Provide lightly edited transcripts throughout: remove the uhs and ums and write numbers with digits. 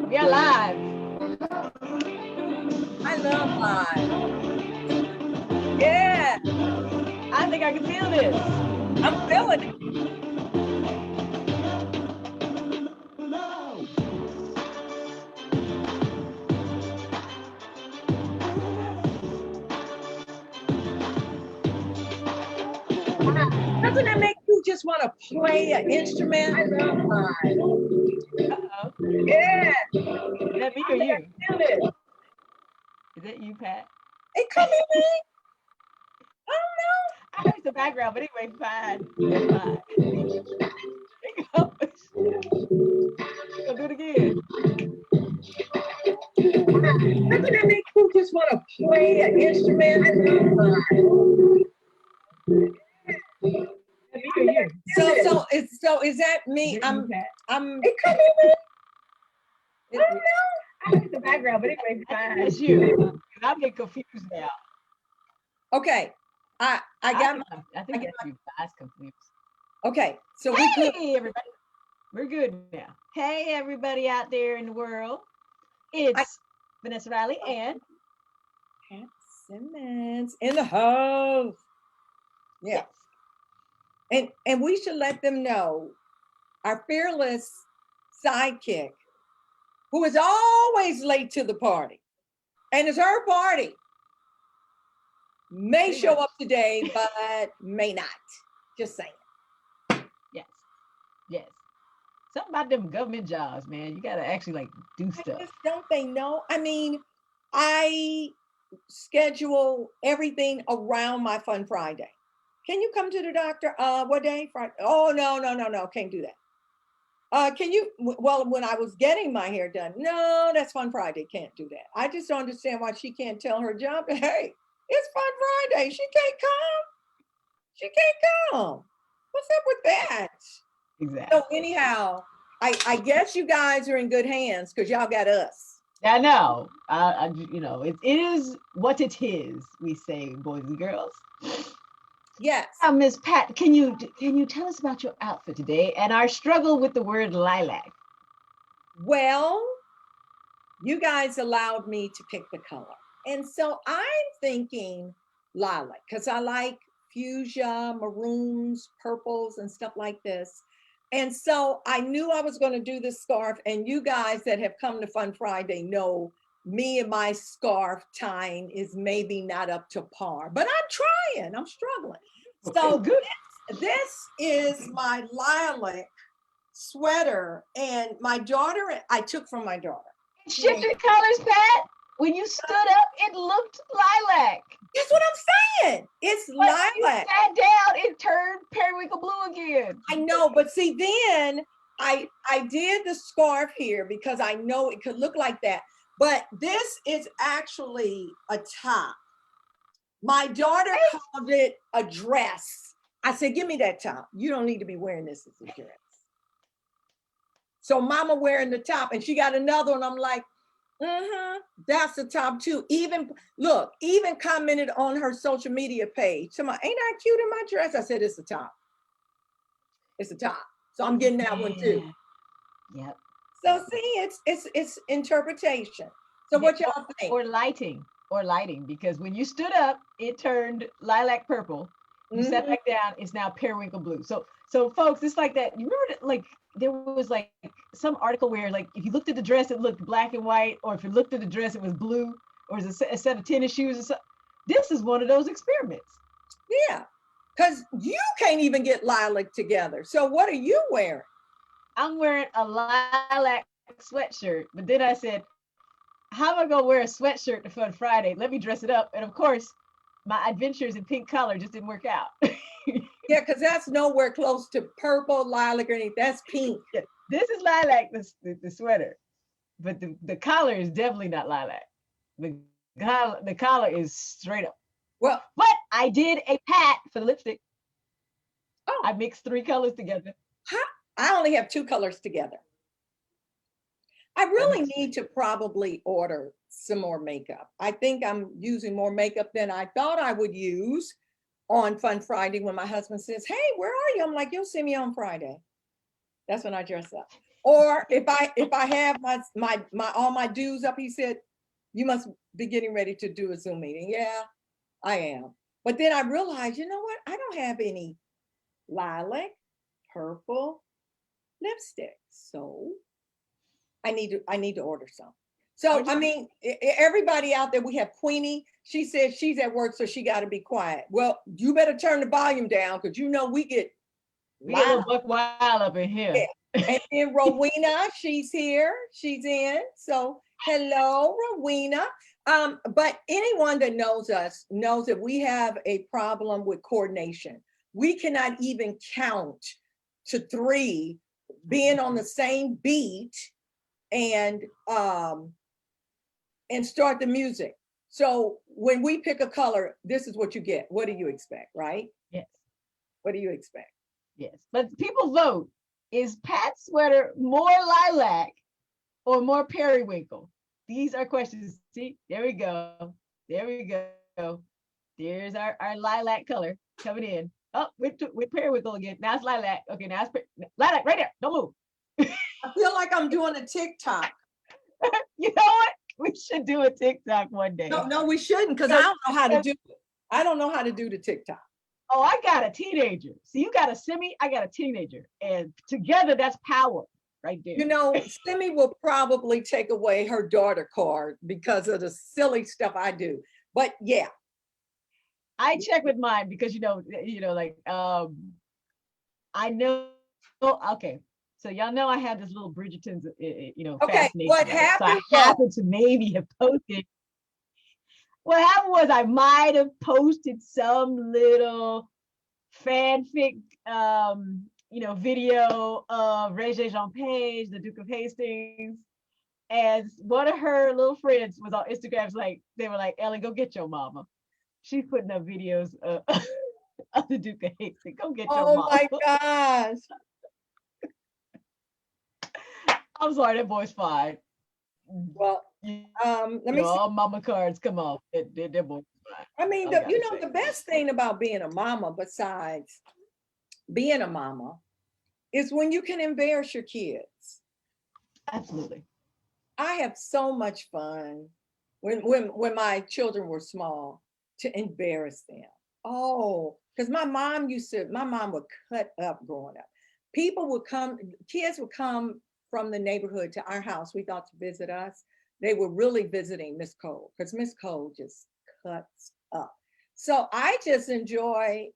We are live. I love live. Yeah. I think I can feel this. I'm feeling it. Doesn't that make you just want to play an instrument? I love live. Uh-oh. Yeah. Is that me or you? Feel it. Is that you, Pat? It could be me. I don't know. I heard the background, but anyway, fine. It's fine. There it goes. We'll do it again. Doesn't that make you just want to play an instrument? I love live. Is that me or you? So is that me? Is that you, Pat? It could be me. I don't know. I heard the background, but anyway, fine. It's you. I'm getting confused now. Okay. I think that's you guys confused. Okay. So hey, everybody. We're good now. Hey, everybody out there in the world. It's Vanessa Riley and Pat Simmons in the house. Yeah. Yes. And we should let them know our fearless sidekick, who is always late to the party, and it's her party, may show up today, but may not. Just saying. Yes. Something about them government jobs, man. You gotta actually like do stuff. Don't they know? I mean, I schedule everything around my Fun Friday. Can you come to the doctor? What day? Friday? Oh, no. Can't do that. Can you? Well, when I was getting my hair done, no, that's Fun Friday. Can't do that. I just don't understand why she can't tell her job, hey, it's Fun Friday. She can't come. What's up with that? Exactly. So anyhow, I guess you guys are in good hands because y'all got us. I know. You know, it is what it is. We say, boys and girls. Yes. Miss Pat, can you tell us about your outfit today and our struggle with the word lilac? Well, you guys allowed me to pick the color, and so I'm thinking lilac because I like fuchsia, maroons, purples, and stuff like this. And so I knew I was going to do this scarf, and you guys that have come to Fun Friday know me and my scarf tying is maybe not up to par, but I'm trying. I'm struggling. So this is my lilac sweater, and my daughter, I took from my daughter. It shifted colors, Pat. When you stood up, it looked lilac. That's what I'm saying. It's lilac. You sat down, it turned periwinkle blue again. I know, but see, then I did the scarf here because I know it could look like that. But this is actually a top. My daughter called it a dress. I said, give me that top. You don't need to be wearing this as a dress. So mama wearing the top, and she got another one. I'm like, that's the top too. Even commented on her social media page. Somebody, ain't I cute in my dress? I said, it's the top. It's the top. So I'm getting that one too. Yep. So see, it's interpretation. So what y'all think? Or lighting, because when you stood up, it turned lilac purple. You sat back down, it's now periwinkle blue. So folks, it's like that. You remember that, like there was like some article where like if you looked at the dress, it looked black and white, or if you looked at the dress, it was blue, or it was a set of tennis shoes or something. This is one of those experiments. Yeah, because you can't even get lilac together. So what are you wearing? I'm wearing a lilac sweatshirt, but then I said, how am I gonna wear a sweatshirt to Fun Friday? Let me dress it up. And of course, my adventures in pink color just didn't work out. Yeah, because that's nowhere close to purple, lilac, or anything. That's pink. Yeah, this is lilac, the sweater, but the collar is definitely not lilac. The collar is straight up. Well, but I did a pat for the lipstick. Oh, I mixed 3 colors together. I only have 2 colors together. I really need to probably order some more makeup. I think I'm using more makeup than I thought I would use on Fun Friday when my husband says, hey, where are you? I'm like, you'll see me on Friday. That's when I dress up. Or if I have my all my dues up, he said, you must be getting ready to do a Zoom meeting. Yeah, I am. But then I realized, you know what? I don't have any lilac, purple lipstick. So I need to order some. So I mean, everybody out there, we have Queenie. She says she's at work, so she got to be quiet. Well, you better turn the volume down because you know we get a little buck wild up in here. Yeah. And then Rowena, she's here. She's in. So hello, Rowena. But anyone that knows us knows that we have a problem with coordination. We cannot even count to 3, being on the same beat and start the music. So when we pick a color, this is what you get. What do you expect, right? Yes. What do you expect? Yes. But people vote. Is Pat's sweater more lilac or more periwinkle? These are questions. See, there we go. There we go. There's our lilac color coming in. Oh, with periwinkle again. Now it's lilac. Okay, now it's lilac right there. Don't move. I feel like I'm doing a TikTok. You know what? We should do a TikTok one day. No, we shouldn't, because I don't know how to do it. I don't know how to do the TikTok. Oh, I got a teenager. See, you got a semi, I got a teenager. And together, that's power right there. You know, Simi will probably take away her daughter card because of the silly stuff I do. But yeah. I check with mine because, you know, like, I know, okay. So y'all know I had this little Bridgerton's, okay, what happened? So I happened to maybe have posted. What happened was I might have posted some little fanfic, video of Regé Jean Page, the Duke of Hastings, and one of her little friends was on Instagram. They were like, Ellen, go get your mama. She's putting up videos of the Duke of Hastings. Go get your mama. Oh my gosh. I'm sorry, that boy's fine. Well, let me see. All mama cards come off. That boy's fine. I mean, the best thing about being a mama, besides being a mama, is when you can embarrass your kids. Absolutely. I have so much fun when my children were small to embarrass them. Oh, because my mom would cut up growing up. Kids would come from the neighborhood to our house. We thought to visit us. They were really visiting Miss Cole because Miss Cole just cuts up. So I just enjoy,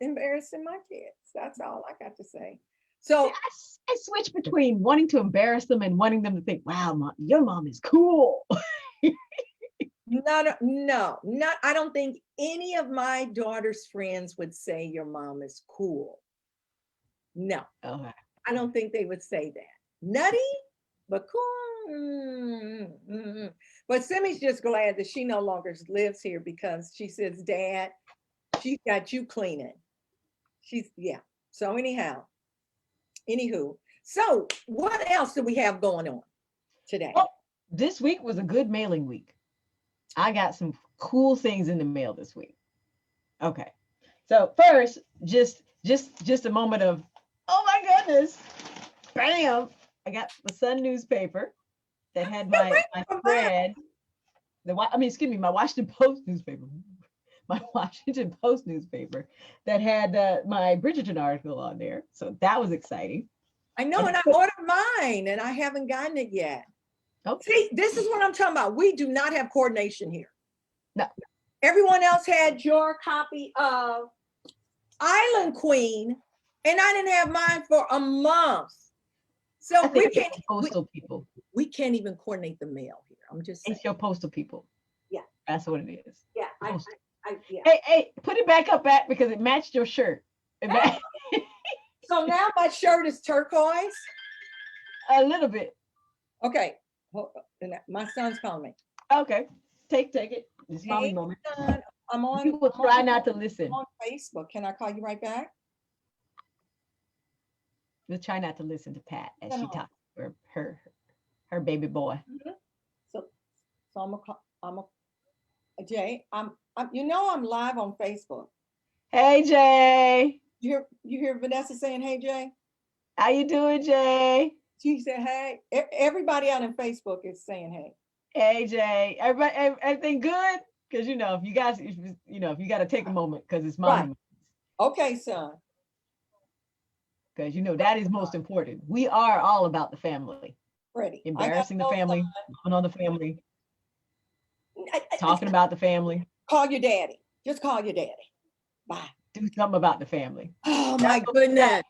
embarrassing my kids. That's all I got to say. So I switch between wanting to embarrass them and wanting them to think, wow, Mom, your mom is cool. I don't think any of my daughter's friends would say your mom is cool. No, okay. I don't think they would say that. Nutty, but cool. But Simi's just glad that she no longer lives here because she says, Dad, she's got you cleaning. So anywho, so what else do we have going on today? Well, this week was a good mailing week. I got some cool things in the mail this week. Okay. So first, just a moment of, oh my goodness, bam. I got the Sun newspaper that had my thread. My Washington Post newspaper. My Washington Post newspaper that had my Bridgerton article on there. So that was exciting. I know, and I ordered mine and I haven't gotten it yet. Okay. See, this is what I'm talking about. We do not have coordination here. No. Everyone else had your copy of Island Queen, and I didn't have mine for a month. So we can't. Postal people. We can't even coordinate the mail here. I'm just saying. It's your postal people. Yeah. That's what it is. Yeah. Yeah. Hey, put it back up, Pat, because it matched your shirt. So now my shirt is turquoise. A little bit. Okay. My son's calling me. Okay. Take it. It's mommy moment. Son, I'm on. You will try not to listen. I'm on Facebook. Can I call you right back? We'll try not to listen to Pat as she talks to her baby boy. Mm-hmm. So I'm Jay. I'm live on Facebook. Hey Jay. You hear Vanessa saying, "Hey, Jay"? How you doing, Jay? She said, "Hey." Everybody out on Facebook is saying, "Hey." Hey, Jay. Everybody, everything good? Because if you guys, if you got to take a moment, because it's Right. mama. Okay, son. Because that is most important. We are all about the family. Ready. Embarrassing the family, loving on the family, I, talking about the family. Call your daddy. Just call your daddy. Bye. Do something about the family. Oh my goodness.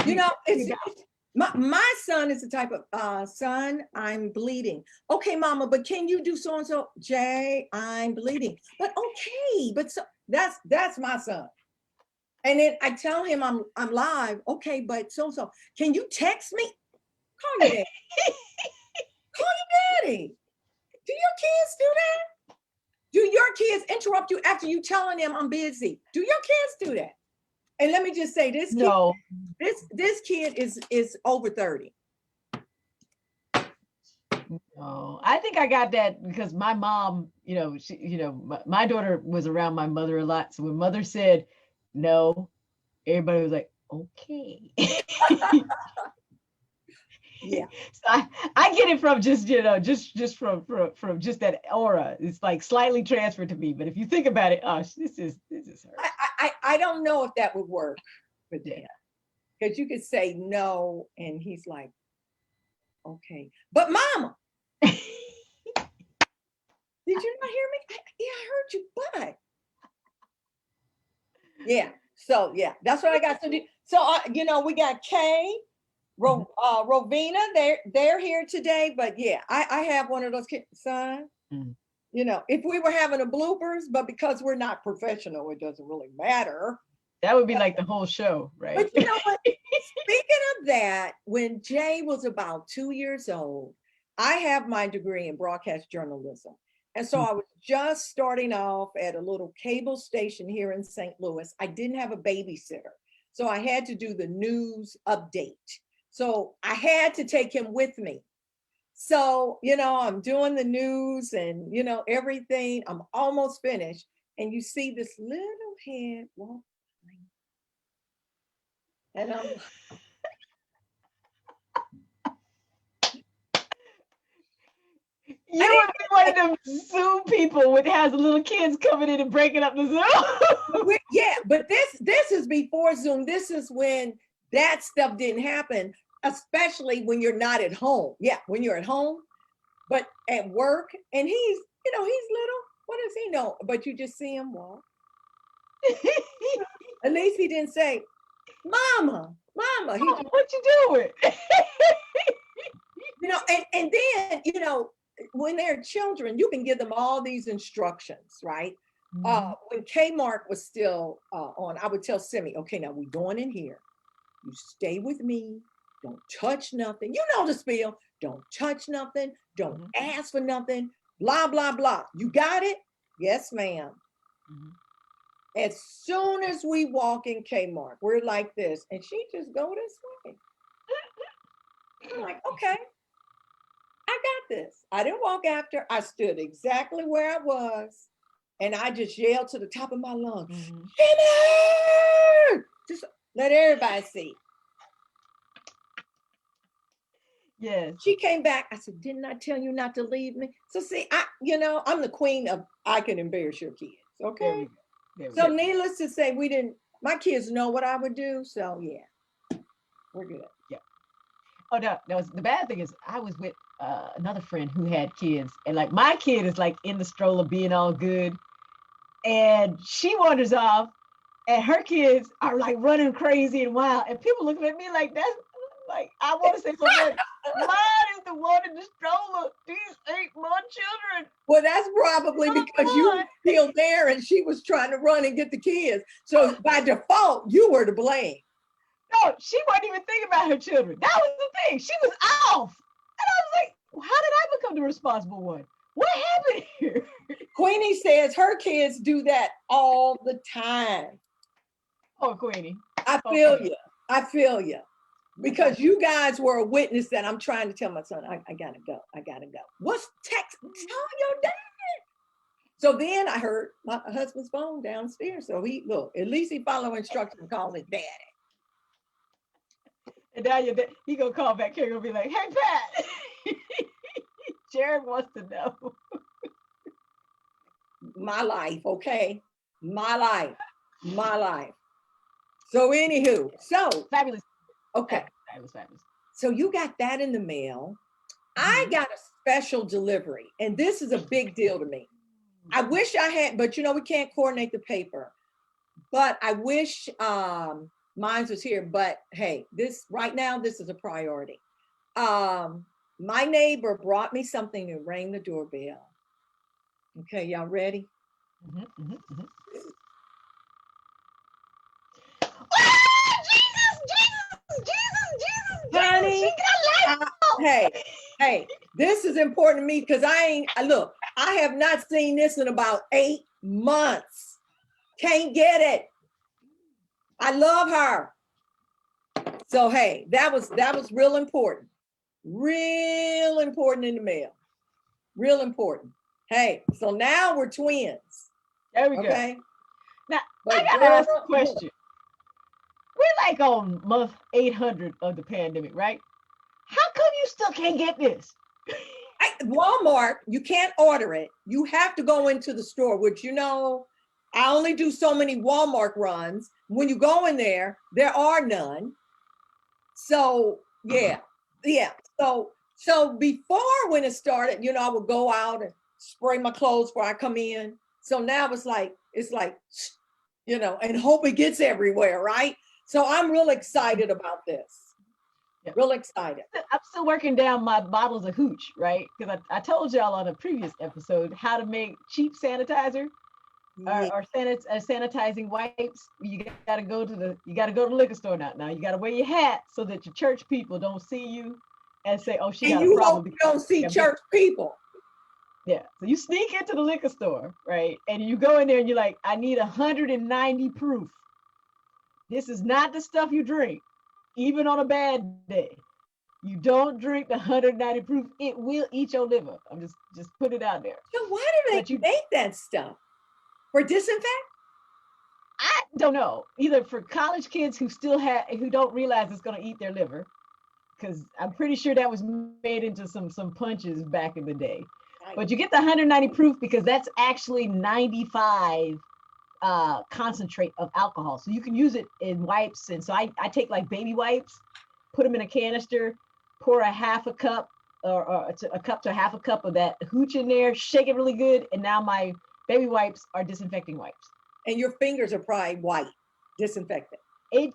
It's my son is the type of son, I'm bleeding. Okay, mama, but can you do so and so? Jay, I'm bleeding. But okay, but so that's my son. And then I tell him I'm live. Okay, but so and so. Can you text me? Call your daddy. Call your daddy. Do your kids do that? Do your kids interrupt you after you telling them I'm busy? Do your kids do that? And let me just say, this kid is over 30. No, I think I got that because my mom, my daughter was around my mother a lot. So when mother said no, everybody was like, okay. Yeah. So I get it from just from just that aura. It's like slightly transferred to me. But if you think about it, this is her. I don't know if that would work with Dan, because you could say no and he's like, okay, but mama, did you not hear me? Yeah, I heard you, but yeah. So yeah, that's what I got to do. So we got Kay, Rovina. They're here today, but yeah, I have one of those kids, son. If we were having a bloopers, but because we're not professional, it doesn't really matter. That would be like the whole show, right? But you know what? Speaking of that, when Jay was about 2 years old, I have my degree in broadcast journalism. And so I was just starting off at a little cable station here in St. Louis. I didn't have a babysitter. So I had to do the news update. So I had to take him with me. So, I'm doing the news and, everything. I'm almost finished. And you see this little head walk by. And I'm you would be one of them Zoom people with has little kids coming in and breaking up the Zoom. Yeah, but this is before Zoom. This is when that stuff didn't happen, especially when you're not at home. Yeah, when you're at home, but at work, and he's little. What does he know? But you just see him walk. At least he didn't say, "Mama, Mama." He just, what you doing? And then when they're children, you can give them all these instructions, right? When Kmart was still on, I would tell Simi, okay, now we're going in here. You stay with me. Don't touch nothing. You know the spiel. Don't touch nothing. Don't ask for nothing. Blah, blah, blah. You got it? Yes, ma'am. As soon as we walk in Kmart, we're like this. And she just go this way. I'm like, okay. I got this. I didn't walk after. I stood exactly where I was. And I just yelled to the top of my lungs, Jenny! Just let everybody see. Yes. She came back. I said, didn't I tell you not to leave me? So see, I'm the queen of I can embarrass your kids. Okay. So needless to say, my kids know what I would do. So yeah, we're good. Yeah. Oh, no, the bad thing is I was with another friend who had kids, and like my kid is like in the stroller being all good, and she wanders off, and her kids are like running crazy and wild, and people looking at me like that's like I want to say so much. Mine is the one in the stroller. These ain't my children. Well, that's probably because you were still there and she was trying to run and get the kids. So by default, you were to blame. No, she wasn't even thinking about her children. That was the thing. She was off. And I was like, how did I become the responsible one? What happened here? Queenie says her kids do that all the time. Oh, Queenie. I feel you. Because you guys were a witness that I'm trying to tell my son, I gotta go. What's text? Tell your dad. So then I heard my husband's phone downstairs. So at least he followed instructions and called his daddy. And now he gonna call back here and gonna be like, hey Pat, Jared wants to know. My life, okay? My life. So anywho, Fabulous. Okay. Fabulous. So you got that in the mail. I got a special delivery, and this is a big deal to me. I wish I had, but we can't coordinate the paper. But I wish mine was here. But hey, right now, this is a priority. My neighbor brought me something and rang the doorbell. Okay, y'all ready? Jesus, honey. Hey, this is important to me because I have not seen this in about 8 months. Can't get it. I love her. So hey, that was real important. Real important in the mail. Real important. Hey, so now we're twins. There we go. Now, I gotta ask a question. We're like on month 800 of the pandemic, right? How come you still can't get this? Walmart, you can't order it. You have to go into the store, which I only do so many Walmart runs. When you go in there, there are none. So yeah. So before when it started, I would go out and spray my clothes before I come in. So now it's like, and hope it gets everywhere, right? So I'm real excited about this. Yeah. Real excited. I'm still working down my bottles of hooch, right? Because I told y'all on a previous episode how to make cheap sanitizer or sanitizing wipes. You gotta go to the liquor store now. You gotta wear your hat so that your church people don't see you and say, "Oh, she got a problem." You don't see church people. Yeah. So you sneak into the liquor store, right? And you go in there and you're like, "I need 190 proof. This is not the stuff you drink, even on a bad day. You don't drink the 190 proof. It will eat your liver." I'm just put it out there. So why do they make that stuff? For disinfect? I don't know. Either for college kids who don't realize it's going to eat their liver, because I'm pretty sure that was made into some punches back in the day. Right. But you get the 190 proof because that's actually 95 concentrate of alcohol. So you can use it in wipes. And so I take like baby wipes, put them in a canister, pour a half a cup or a cup to a half a cup of that hooch in there, shake it really good. And now my baby wipes are disinfecting wipes. And your fingers are probably white, disinfected. You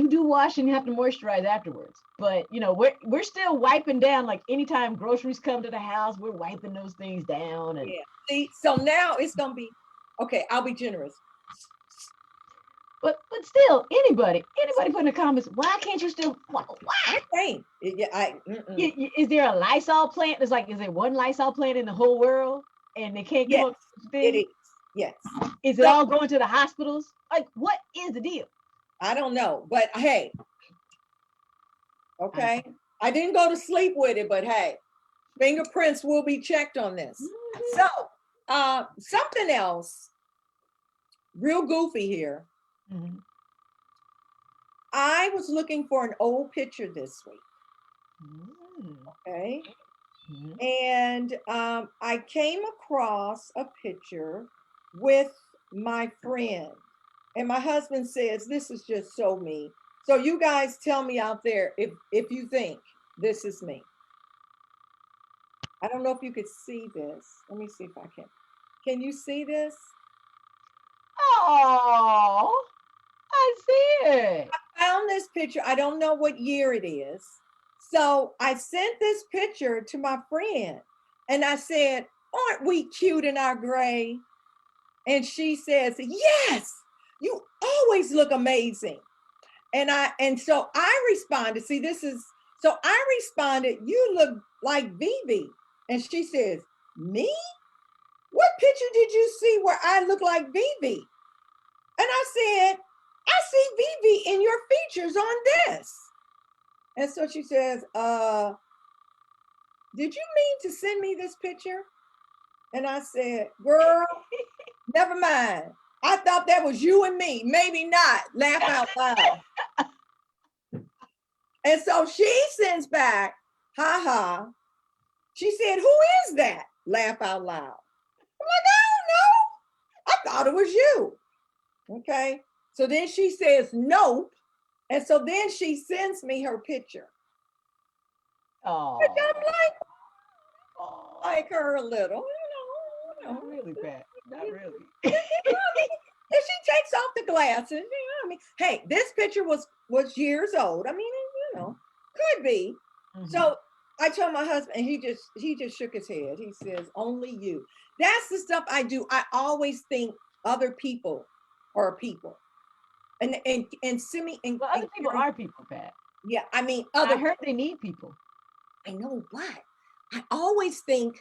do wash and you have to moisturize afterwards. But we're still wiping down. Like anytime groceries come to the house, we're wiping those things down. And yeah. See, so now it's gonna be okay. I'll be generous. But still, anybody put in the comments, why can't you still? Why? Is there a Lysol plant? Is there one Lysol plant in the whole world, and they can't give up things? It is. Yes. Is it all going to the hospitals? Like, what is the deal? I don't know, but hey, okay. I didn't go to sleep with it, but hey, fingerprints will be checked on this. Mm-hmm. So, something else, real goofy here. Mm-hmm. I was looking for an old picture this week. Mm-hmm. Okay. Mm-hmm. And I came across a picture with my friend. And my husband says, this is just so me. So you guys tell me out there if you think this is me. I don't know if you could see this. Let me see if I can. Can you see this? Oh, I see it. I found this picture. I don't know what year it is. So I sent this picture to my friend and I said, aren't we cute in our gray? And she says, yes, you always look amazing. And so I responded, I responded, you look like Vivi. And she says, me? What picture did you see where I look like Vivi? And I said, I see Vivi in your features on this. And so she says, did you mean to send me this picture? And I said, girl, never mind. I thought that was you and me. Maybe not. Laugh out loud. And so she sends back, ha ha. She said, who is that? Laugh out loud. I'm like, I don't know. I thought it was you. Okay. So then she says, nope. And so then she sends me her picture. Oh, And I'm like her a little, not really bad. Not really. And she takes off the glasses. You know, I mean, hey, this picture was years old. I mean, you know, could be. Mm-hmm. So I told my husband, and he just shook his head. He says, only you. That's the stuff I do. I always think other people are people. And Simi and well, other people are people, Pat. Yeah, I mean, I heard they need people. I know, but I always think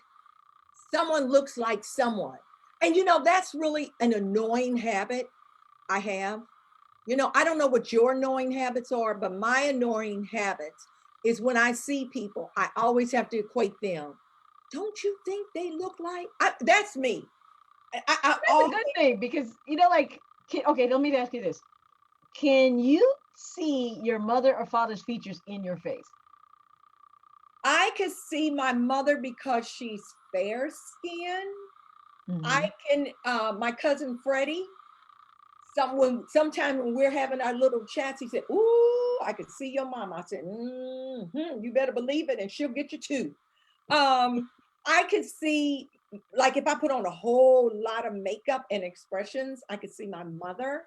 someone looks like someone. And you know, that's really an annoying habit I have. You know, I don't know what your annoying habits are, but my annoying habits is when I see people, I always have to equate them. Don't you think they look like? That's me. That's a good thing because, you know, like, okay, let me ask you this. Can you see your mother or father's features in your face? I could see my mother because she's fair skinned. Mm-hmm. I can, my cousin Freddie, sometime when we're having our little chats, he said, ooh, I could see your mama. I said, you better believe it, and she'll get you too. I could see, like if I put on a whole lot of makeup and expressions, I could see my mother.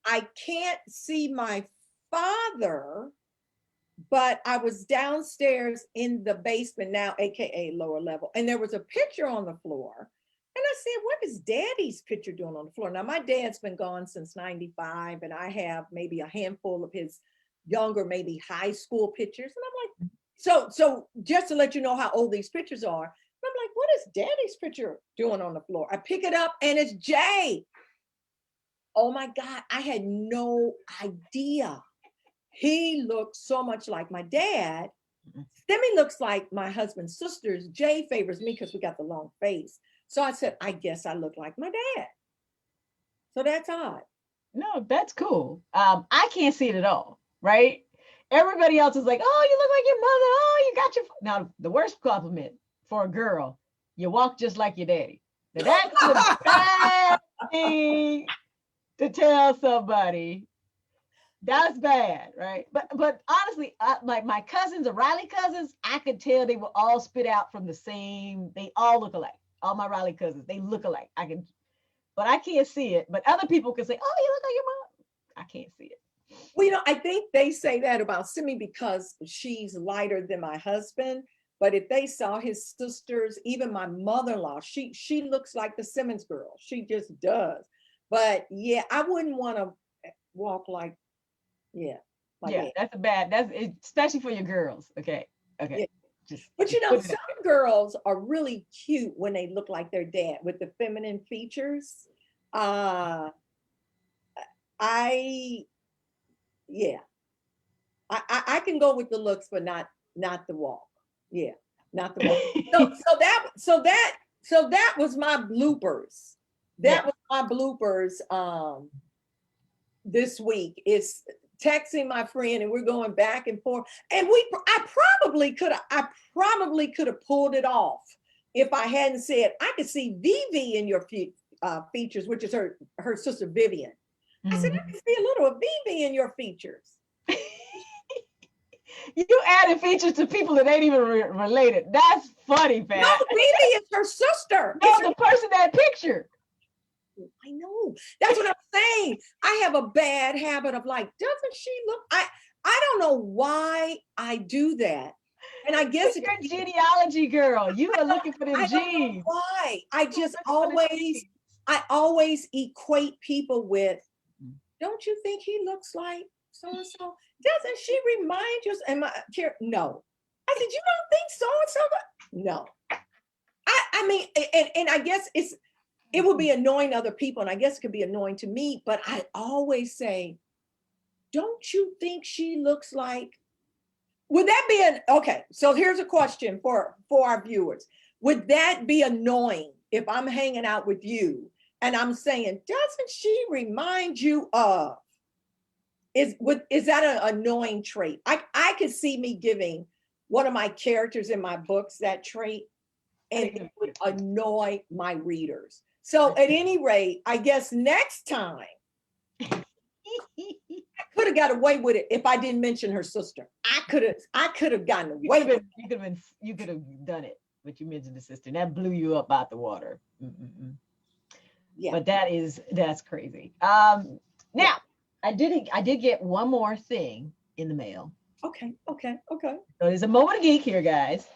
I can't see my father, but I was downstairs in the basement now, AKA lower level, and there was a picture on the floor. And I said, what is Daddy's picture doing on the floor? Now, my dad's been gone since 95, and I have maybe a handful of his younger, maybe high school pictures. And I'm like, so just to let you know how old these pictures are, I'm like, what is Daddy's picture doing on the floor? I pick it up, and it's Jay. Oh my God, I had no idea. He looks so much like my dad. Simi looks like my husband's sisters. Jay favors me because we got the long face. So I said, I guess I look like my dad. So that's odd. No, that's cool. I can't see it at all, right? Everybody else is like, oh, you look like your mother. Oh, you got your... Now, the worst compliment for a girl, you walk just like your daddy. Now, that's a bad thing to tell somebody. That's bad, right? But honestly, like my cousins, the Riley cousins, I could tell they were all spit out from the same. They all look alike. All my Riley cousins, they look alike. But I can't see it. But other people can say, "Oh, you look like your mom." I can't see it. Well, you know, I think they say that about Simi because she's lighter than my husband. But if they saw his sisters, even my mother-in-law, she looks like the Simmons girl. She just does. But yeah, I wouldn't want to walk like. Yeah. That's especially for your girls. Okay. Yeah. But you know, some girls are really cute when they look like their dad with the feminine features. I can go with the looks, but not the walk. Yeah, not the walk. So that was my bloopers. That was my bloopers this week. It's texting my friend and we're going back and forth, and I probably could have pulled it off if I hadn't said I could see Vivi in your features, which is her sister Vivian. Mm-hmm. I said I could see a little of Vivi in your features. You added features to people that ain't even related. That's funny, Pat. No, Vivi is her sister. No, the person that picture. I know. That's what I'm saying. I have a bad habit of like, doesn't she look? I don't know why I do that. And I guess you're a genealogy girl. You are looking for them genes. I don't know why. I always equate people with, don't you think he looks like so-and-so? Doesn't she remind you? No. I said, you don't think so-and-so? No. I mean, and I guess it would be annoying to other people, and I guess it could be annoying to me, but I always say, don't you think she looks like, would that be okay, so here's a question for our viewers. would that be annoying if I'm hanging out with you and I'm saying, doesn't she remind you of? Is that an annoying trait? I could see me giving one of my characters in my books that trait, and it would annoy my readers. So at any rate, I guess next time I could have got away with it if I didn't mention her sister. I could have gotten away with it. You could have done it, but you mentioned the sister. And that blew you up out the water. Yeah. But that's crazy. Now I did get one more thing in the mail. Okay. So there's a moment of geek here, guys.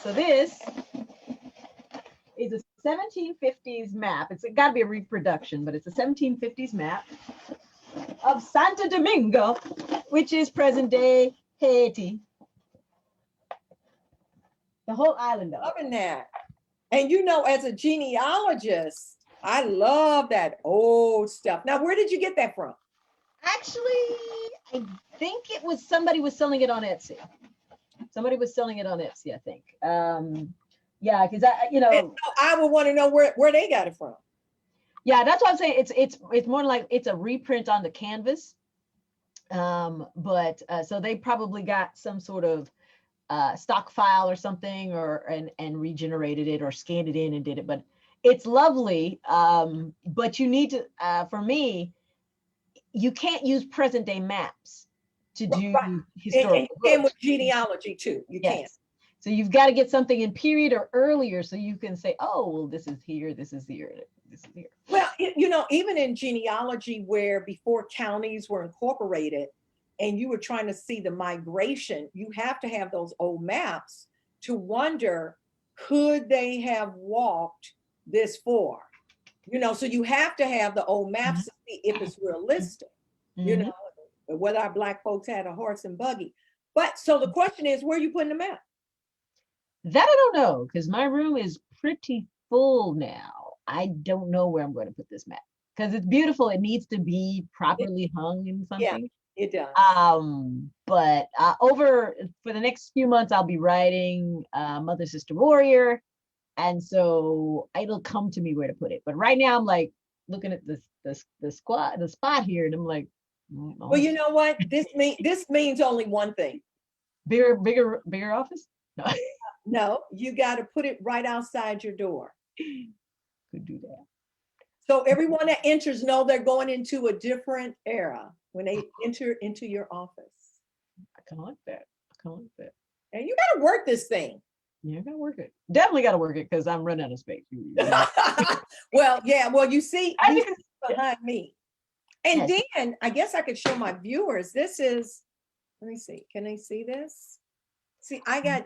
So this is a 1750s map. It's got to be a reproduction, but it's a 1750s map of Santa Domingo, which is present-day Haiti. The whole island of it. Loving that. And you know, as a genealogist, I love that old stuff. Now, where did you get that from? Actually, I think it was somebody was selling it on Etsy. I think. Yeah, because I would want to know where they got it from. Yeah, that's what I'm saying. It's more like it's a reprint on the canvas. But so they probably got some sort of stock file or something, and regenerated it or scanned it in and did it. But it's lovely. But you need to, for me, you can't use present day maps to do historical. And with genealogy too, you can't. So you've got to get something in period or earlier, so you can say, oh, well, this is here, this is here, this is here. Well, even in genealogy, where before counties were incorporated, and you were trying to see the migration, you have to have those old maps to wonder, could they have walked this far? So you have to have the old maps to see if it's realistic, whether our Black folks had a horse and buggy. But so the question is, where are you putting the map? That I don't know, because my room is pretty full now. I don't know where I'm going to put this map, because it's beautiful. It needs to be properly hung in something. Yeah, it does. But over for the next few months, I'll be writing Mother, Sister, Warrior. And so it'll come to me where to put it. But right now I'm like looking at the spot here, and I'm like, well, you know what? This means only one thing. Bigger office? No. No, you got to put it right outside your door. Could do that. So everyone that enters know they're going into a different era when they enter into your office. I kind of like that. And you got to work this thing. Yeah, I gotta work it. Definitely gotta work it, because I'm running out of space. Well, yeah. Well, you see behind me. And then I guess I could show my viewers. This is, let me see. Can they see this? See, I got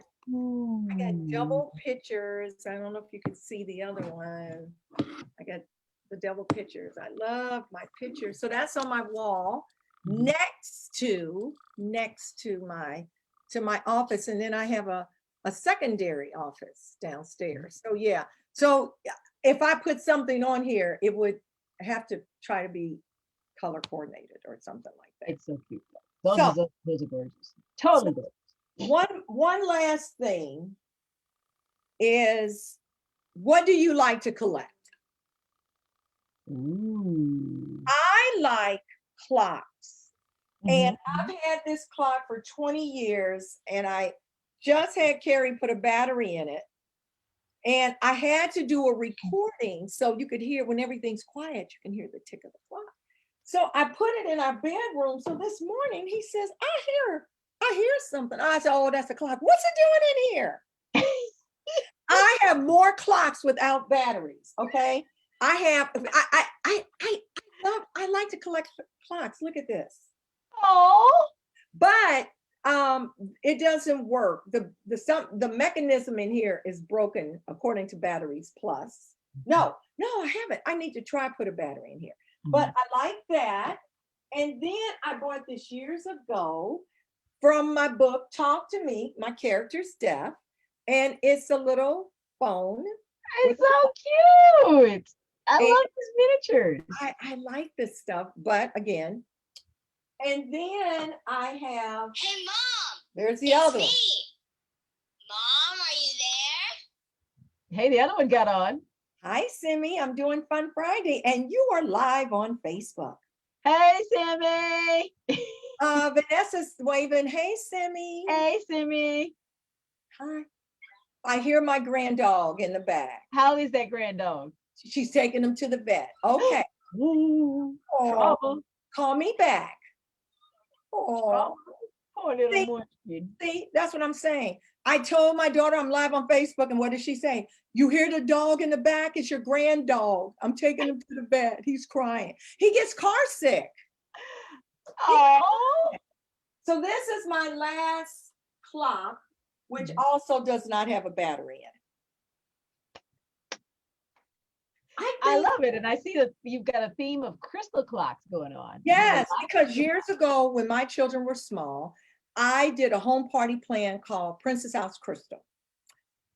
double pictures. I don't know if you could see the other one. I got the double pictures. I love my pictures. So that's on my wall next to my office. And then I have a secondary office downstairs. So yeah. So if I put something on here, it would have to try to be color coordinated or something like that. It's so cute. Those are gorgeous. Totally gorgeous. One last thing is, what do you like to collect? Ooh. I like clocks. And I've had this clock for 20 years, and I just had Carrie put a battery in it, and I had to do a recording so you could hear, when everything's quiet, you can hear the tick of the clock. So I put it in our bedroom. So this morning he says, I hear something. I said, oh, that's a clock. What's it doing in here? I have more clocks without batteries. Okay. I like to collect clocks. Look at this. Oh, but it doesn't work. The mechanism in here is broken according to Batteries Plus. No, I haven't. I need to try put a battery in here. But I like that. And then I bought this years ago from my book, Talk to Me. My character's deaf. And it's a little phone. It's so cute. I love these miniatures. I like this stuff, but again, and then I have. Hey, Mom. There's the other one. Me. Mom, are you Hey, the other one got on. Hi, Simi. I'm doing Fun Friday, and you are live on Facebook. Hey, Sammy. Vanessa's waving. Hey, Simi. Hey, Sammy. Hi. I hear my grand dog in the back. How is that grand dog? She's taking him to the vet. Okay. Ooh, Oh, trouble. call me back. Oh, Poor little see, munchkin. see, that's what I'm saying. I told my daughter I'm live on Facebook, and what did she say? You hear the dog in the back? It's your grand dog. I'm taking him to the vet. He's crying. He gets car sick. Oh. So this is my last clock, which also does not have a battery in it. I love it. And I see that you've got a theme of crystal clocks going on. Yes, because years ago when my children were small, I did a home party plan called Princess House Crystal.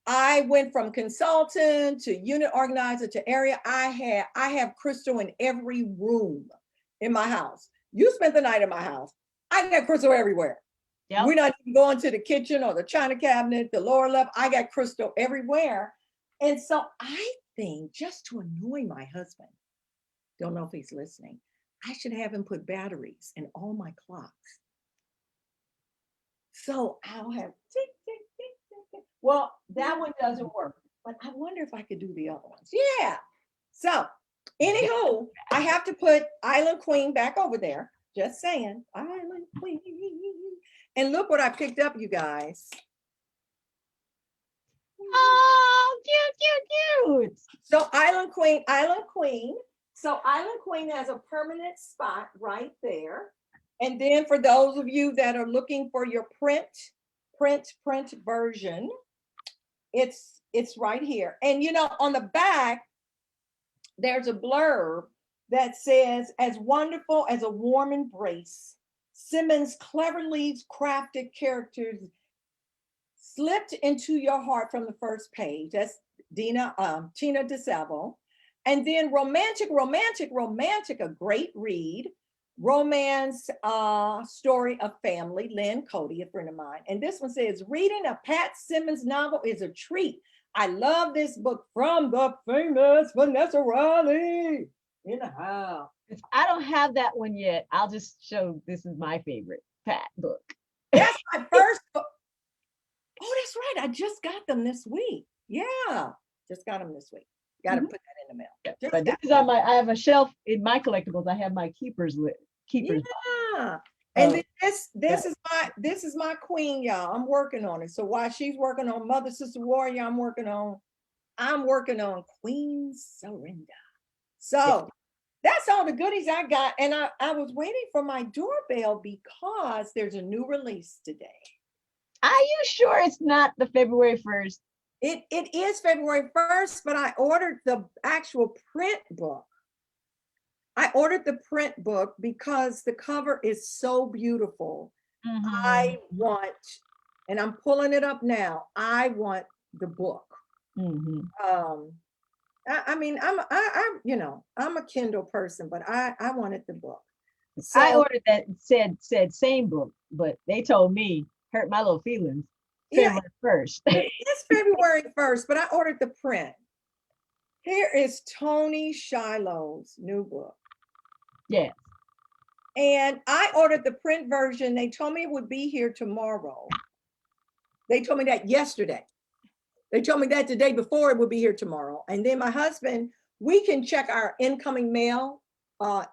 I went from consultant to unit organizer to area. I have crystal in every room in my house. You spent the night in my house. I got crystal everywhere. Yep. We're not even going to the kitchen or the china cabinet, the lower level. I got crystal everywhere. And so I think, just to annoy my husband, don't know if he's listening, I should have him put batteries in all my clocks. So I'll have tick, tick, tick, tick, tick. Well, that one doesn't work, but I wonder if I could do the other ones. Yeah. So anywho, I have to put Island Queen back over there. Just saying, Island Queen. And look what I picked up, you guys. Oh, cute, cute, cute. So Island Queen, Island Queen. So Island Queen has a permanent spot right there. And then for those of you that are looking for your print version, it's right here. And you know, on the back, there's a blurb that says, as wonderful as a warm embrace, Simmons' cleverly crafted characters slipped into your heart from the first page. That's Tina DeSalvo. And then romantic, a great read. Romance story of family, Lynn Cody, a friend of mine. And this one says, reading a Pat Simmons novel is a treat. I love this book from the famous Vanessa Riley in the house. I don't have that one yet. I'll just show this is my favorite Pat book. That's my first book. Oh, that's right. I just got them this week. Yeah, just got them this week. Got to put that in the mail. But this is on I have a shelf in my collectibles. I have my keepers list. Yeah. And this is my queen, y'all. I'm working on it. So while she's working on Mother Sister Warrior, I'm working on Queen Surrender. So that's all the goodies I got. And I was waiting for my doorbell because there's a new release today. Are you sure it's not the February 1st? It is February 1st, but I ordered the actual print book. I ordered the print book because the cover is so beautiful. Mm-hmm. I want, and I'm pulling it up now, I want the book. Mm-hmm. I mean, I'm a Kindle person, but I wanted the book. So, I ordered that said same book, but they told me, hurt my little feelings. February 1st. It's February 1st, but I ordered the print. Here is Tony Shiloh's new book. Yeah. And I ordered the print version. They told me it would be here tomorrow. They told me that yesterday. They told me that the day before it would be here tomorrow. And then my husband, we can check our incoming mail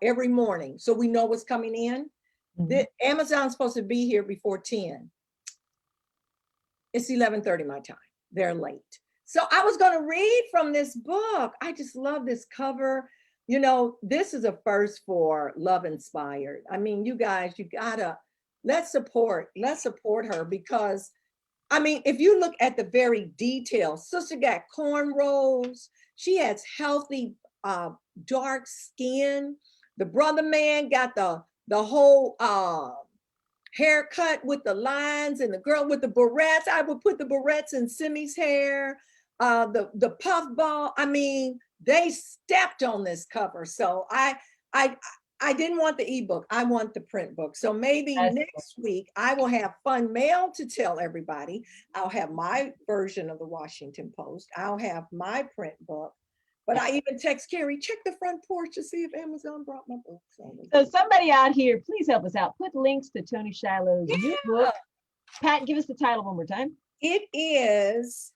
every morning so we know what's coming in. Mm-hmm. Amazon's supposed to be here before 10. It's 11:30 my time. They're late. So I was going to read from this book. I just love this cover. You know, this is a first for Love Inspired. I mean, you guys, you gotta, let's support her because, I mean, if you look at the very details, sister got cornrows. She has healthy, dark skin. The brother man got the whole haircut with the lines, and the girl with the barrettes. I would put the barrettes in Simi's hair, the puff ball. I mean, they stepped on this cover. So I I didn't want the ebook. I want the print book. So maybe That's next week I will have fun mail to tell everybody. I'll have my version of the Washington Post. I'll have my print book. But I even text Carrie, check the front porch to see if Amazon brought my book. So somebody out here, please help us out. Put links to Tony Shiloh's new book. Pat, give us the title one more time. It is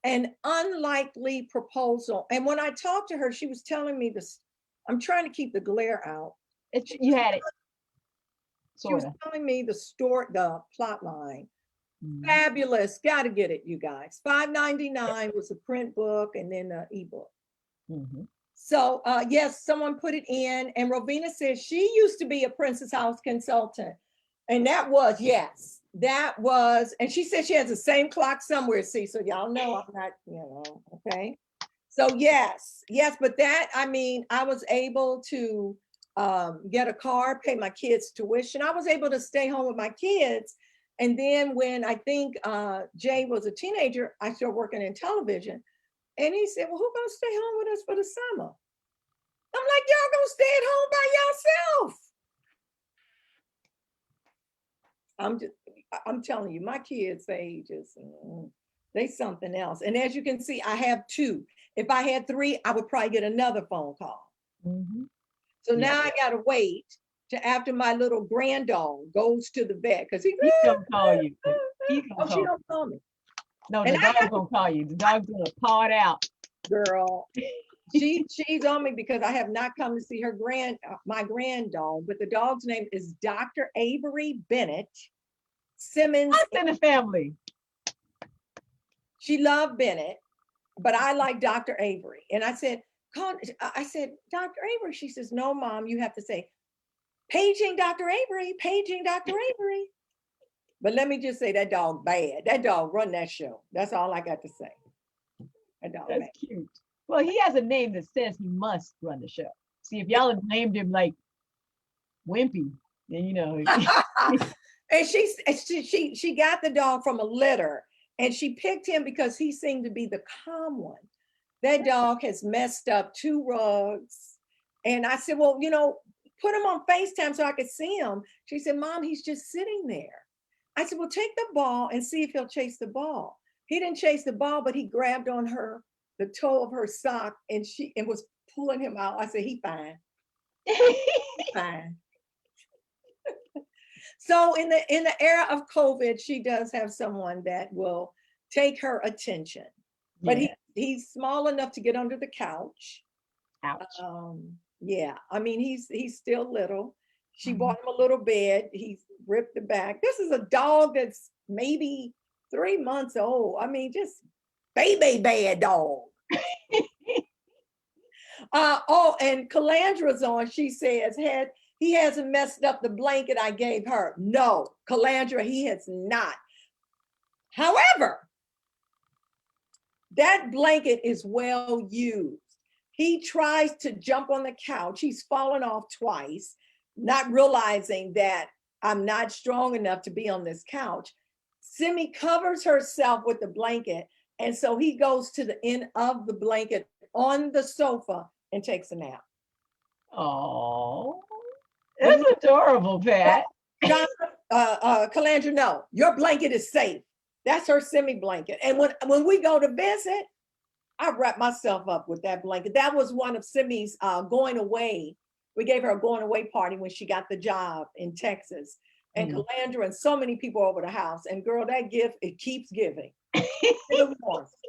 An Unlikely Proposal. And when I talked to her, she was telling me this. I'm trying to keep the glare out. You had it. She was telling me the plot line. Fabulous. Got to get it, you guys. $5.99 was a print book and then an ebook. So yes, someone put it in, and Rovina says she used to be a Princess House consultant. And that was, yes, that was, and she said she has the same clock somewhere. See, so y'all know I'm not, okay. So yes, but that, I mean, I was able to get a car, pay my kids' tuition. I was able to stay home with my kids. And then when I think Jay was a teenager, I started working in television. And he said, well, who's gonna stay home with us for the summer? I'm like, y'all gonna stay at home by yourself. I'm telling you, my kids' age is, they something else. And as you can see, I have 2. If I had 3, I would probably get another phone call. So now I gotta wait to after my little granddog goes to the vet, because he's gonna call you. She don't call me. No, the dog's gonna call you. The dog's gonna paw it out. Girl, she's on me because I have not come to see her my grand dog, but the dog's name is Dr. Avery Bennett Simmons. Us in the family. She loved Bennett, but I like Dr. Avery. And I said, Dr. Avery. She says, no, Mom, you have to say, paging Dr. Avery, paging Dr. Avery. But let me just say, that dog bad. That dog run that show. That's all I got to say. That dog That's bad. cute. Well, he has a name that says he must run the show. See, if y'all had named him like Wimpy, then you know. And she got the dog from a litter, and she picked him because he seemed to be the calm one. That dog has messed up 2 rugs. And I said, well, put him on FaceTime so I could see him. She said, Mom, he's just sitting there. I said, well, take the ball and see if he'll chase the ball. He didn't chase the ball, but he grabbed on the toe of her sock and was pulling him out. I said, he fine. He fine. So in the era of COVID, she does have someone that will take her attention. But he's small enough to get under the couch. Ouch. Yeah, I mean, he's still little. She bought him a little bed. He's ripped the back. This is a dog that's maybe 3 months old. I mean, just baby bad dog. And Calandra's on. She says, he hasn't messed up the blanket I gave her. No, Calandra, he has not. However, that blanket is well used. He tries to jump on the couch. He's fallen off twice, not realizing that I'm not strong enough to be on this couch. Simi covers herself with the blanket, and so he goes to the end of the blanket on the sofa and takes a nap. Oh, that's adorable, Pat. Calandra, no, your blanket is safe. That's her Simi blanket. And when we go to visit, I wrap myself up with that blanket. That was one of Simi's going away. We gave her a going away party when she got the job in Texas. And Calandra and so many people over the house. And girl, that gift, it keeps giving.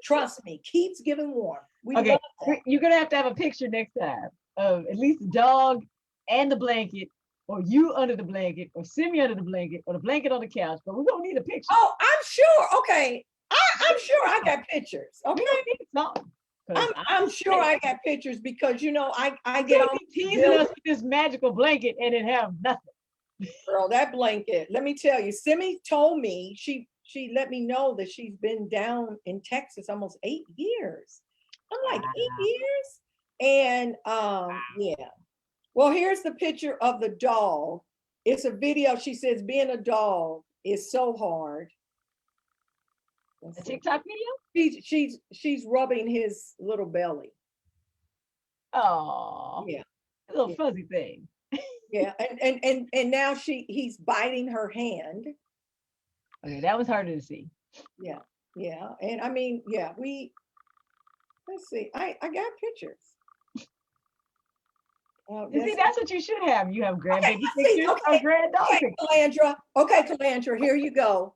Trust me, keeps giving warm. Okay, you're gonna have a picture next time of at least the dog and the blanket, or you under the blanket, or Simi under the blanket, or the blanket on the couch. But we're gonna need a picture. Oh, I'm sure. Okay, I'm sure I got pictures. Okay, I'm sure I got pictures because I get on teasing us with this magical blanket and it have nothing. Girl, that blanket. Let me tell you, Simi told me she let me know that she's been down in Texas almost 8 years. I'm like, 8 years? And yeah. Well, here's the picture of the dog. It's a video. She says being a dog is so hard. A TikTok video? She's rubbing his little belly. Oh, yeah, a little fuzzy thing. Yeah, and now he's biting her hand. Okay, that was harder to see. Yeah, yeah, and I mean, yeah, let's see, I got pictures. You see, that's what you should have. You have grandbaby pictures or Okay, granddog okay, pictures. Calandra. Okay, Calandra, here you go.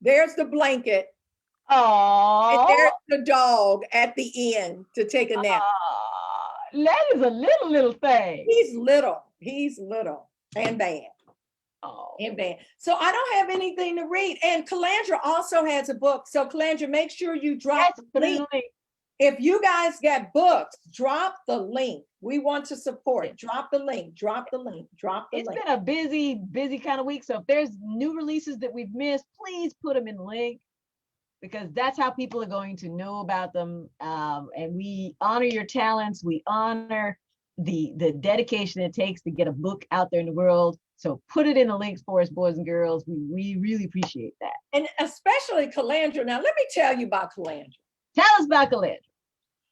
There's the blanket. And Oh, there's the dog at the end to take a nap. that is a little thing. He's little. He's little and bad. Oh. And bad. So I don't have anything to read. And Calandra also has a book. So Calandra, make sure you drop the link. If you guys get books, drop the link. We want to support. Drop the link. Drop the link. Drop the link. It's been a busy kind of week. So if there's new releases that we've missed, please put them in the link, because that's how people are going to know about them. And we honor your talents. We honor the dedication it takes to get a book out there in the world. So put it in the links for us, boys and girls. We really appreciate that. And especially Calandra. Now, let me tell you about Calandra. Tell us about Calandra.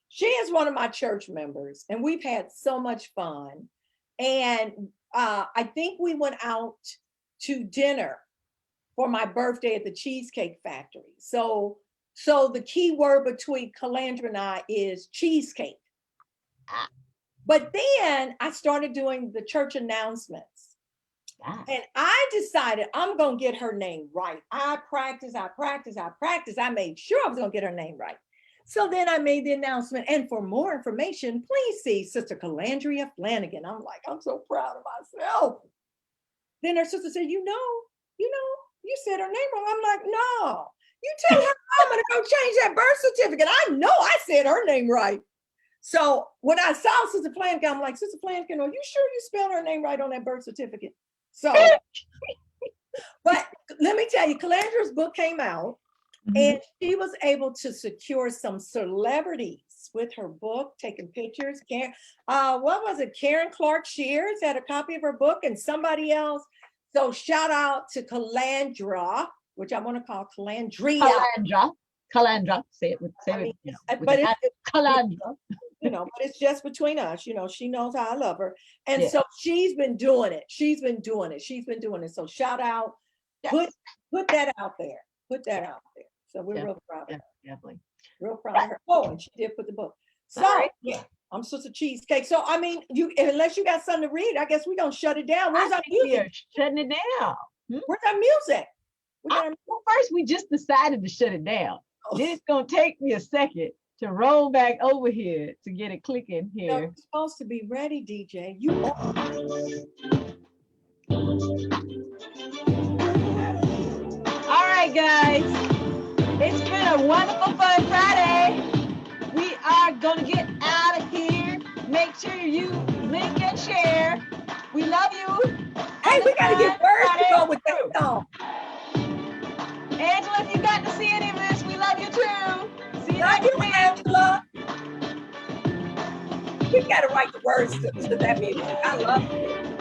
She is one of my church members, and we've had so much fun. And I think we went out to dinner for my birthday at the Cheesecake Factory. So the key word between Calandra and I is cheesecake. But then I started doing the church announcements. And I decided I'm going to get her name right. I practiced. I made sure I was going to get her name right. So then I made the announcement. And for more information, please see Sister Calandria Flanagan. I'm like, I'm so proud of myself. Then her sister said, you said her name wrong. I'm like, no, you tell her I'm going to go change that birth certificate. I know I said her name right. So when I saw Sister Flanagan, I'm like, Sister Flanagan, are you sure you spelled her name right on that birth certificate? So, but let me tell you, Calandra's book came out. And she was able to secure some celebrities with her book, taking pictures. What was it? Karen Clark Shears had a copy of her book, and somebody else. So shout out to Calandra, which I want to call Calandria. Calandra. Say it. But it's Calandra. But it's just between us. She knows how I love her, and so she's been doing it. So shout out. Put that out there. Put that out there. So we're real proud of her. Definitely. Real proud of her. Oh, and she did put the book. So I'm Sister Cheesecake. So I mean, unless you got something to read, I guess we're gonna shut it down. Where's our music? Shutting it down. Where's our music? Well, first we just decided to shut it down. Then it's gonna take me a second to roll back over here to get it clicking here. You're supposed to be ready, DJ. You are. All right, guys. It's been a wonderful fun Friday. We are gonna get out of here. Make sure you link and share. We love you. Hey, we gotta get words to go with that song. Angela, if you got to see any of this, we love you too. See you next week, Angela. We gotta write the words to that music. I love it.